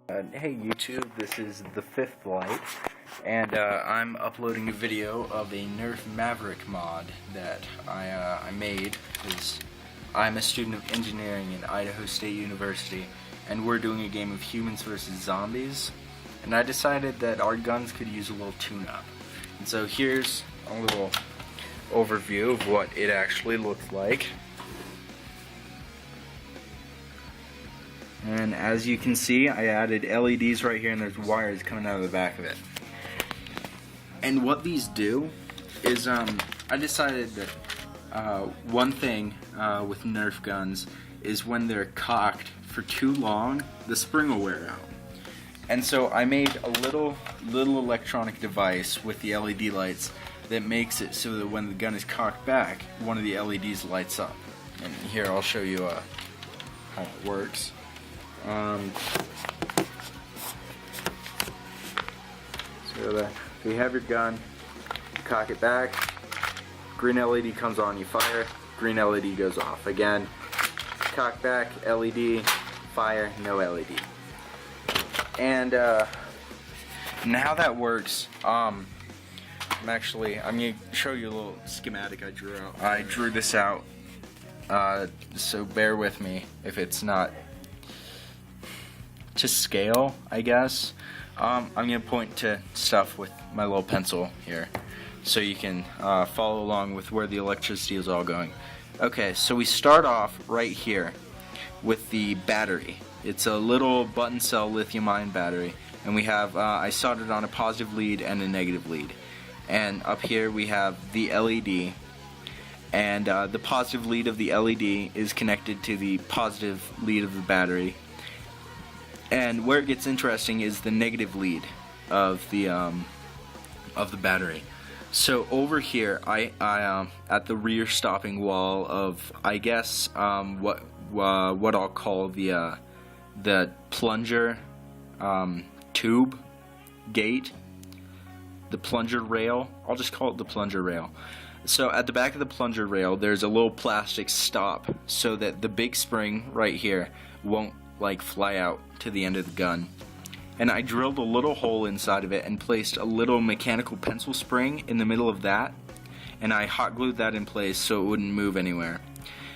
Hey YouTube, this is the fifth light, and I'm uploading a video of a NERF Maverick mod that I made because I'm a student of engineering in Idaho State University, and we're doing a game of humans versus zombies, and I decided that our guns could use a little tune-up. And so here's a little overview of what it actually looks like. And as you can see, I added LEDs right here, and there's wires coming out of the back of it. And what these do is, I decided that one thing with Nerf guns is when they're cocked for too long, the spring will wear out. And so I made a little electronic device with the LED lights that makes it so that when the gun is cocked back, one of the LEDs lights up. And here I'll show you how it works. So you have your gun, cock it back, green LED comes on, you fire, green LED goes off. Again, cock back, LED, fire, no LED. And how that works, I'm going to show you a little schematic I drew out. I drew this out, so bear with me if it's not to scale, I guess. I'm going to point to stuff with my little pencil here so you can follow along with where the electricity is all going. Okay, so we start off right here with the battery. It's a little button cell lithium-ion battery, and we have I soldered on a positive lead and a negative lead. And up here we have the LED, and the positive lead of the LED is connected to the positive lead of the battery. And where it gets interesting is the negative lead of the battery. So over here, I at the rear stopping wall of, I guess, what I'll call the plunger tube gate, the plunger rail. I'll just call it the plunger rail. So at the back of the plunger rail, there's a little plastic stop so that the big spring right here won't fly out to the end of the gun. And I drilled a little hole inside of it and placed a little mechanical pencil spring in the middle of that, and I hot glued that in place so it wouldn't move anywhere.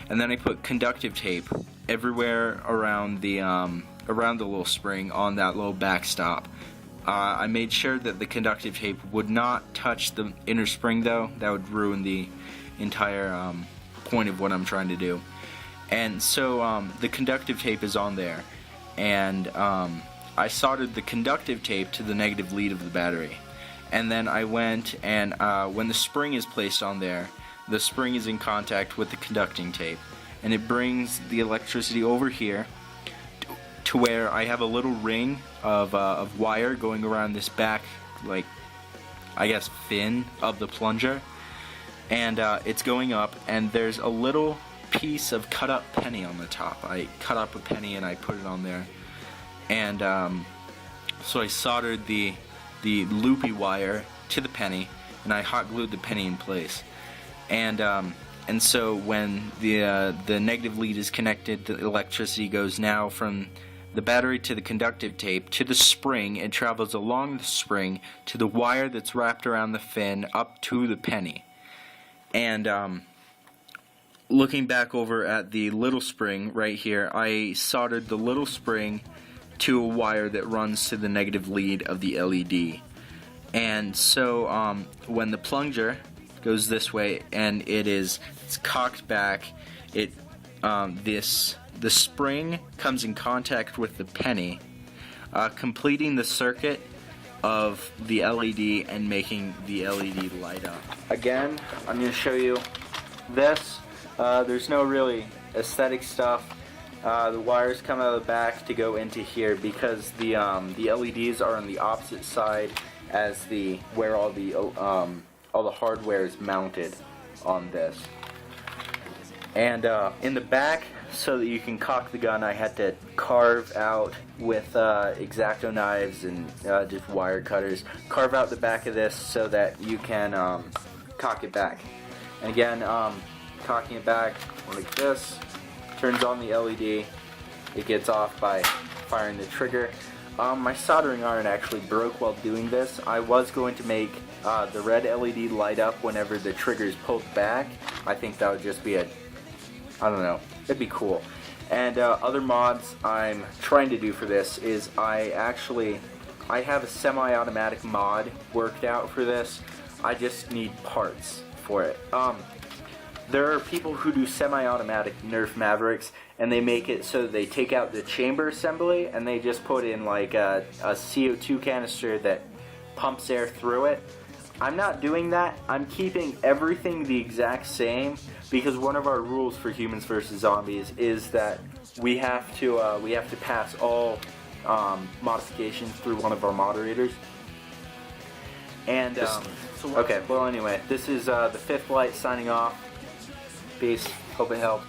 And then I put conductive tape everywhere around the little spring on that little backstop. I made sure that the conductive tape would not touch the inner spring though. That would ruin the entire point of what I'm trying to do. And so the conductive tape is on there, and I soldered the conductive tape to the negative lead of the battery. And then I went and when the spring is placed on there, the spring is in contact with the conducting tape, and it brings the electricity over here to where I have a little ring of wire going around this back, I guess, fin of the plunger, and it's going up, and there's a little piece of cut up penny on the top. I cut up a penny and I put it on there, and so I soldered the loopy wire to the penny, and I hot glued the penny in place, and so when the negative lead is connected, the electricity goes now from the battery to the conductive tape to the spring. It travels along the spring to the wire that's wrapped around the fin up to the penny. And looking back over at the little spring right here, I soldered the little spring to a wire that runs to the negative lead of the LED. And so when the plunger goes this way and it's cocked back, the spring comes in contact with the penny, completing the circuit of the LED and making the LED light up. Again, I'm going to show you this. There's no really aesthetic stuff. The wires come out of the back to go into here because the LEDs are on the opposite side as where all the hardware is mounted on this. And in the back, so that you can cock the gun, I had to carve out with X-Acto knives and just wire cutters, carve out the back of this so that you can cock it back. And again, cocking it back like this, turns on the LED, it gets off by firing the trigger. My soldering iron actually broke while doing this. I was going to make the red LED light up whenever the trigger is pulled back. I think that would just be I don't know, it'd be cool. And other mods I'm trying to do for this is I have a semi-automatic mod worked out for this. I just need parts for it. There are people who do semi-automatic NERF Mavericks, and they make it so they take out the chamber assembly and they just put in like a CO2 canister that pumps air through it. I'm not doing that. I'm keeping everything the exact same because one of our rules for Humans vs. Zombies is that we have to pass all modifications through one of our moderators. And okay, well anyway, this is the fifth light signing off. Peace. Hope it helped.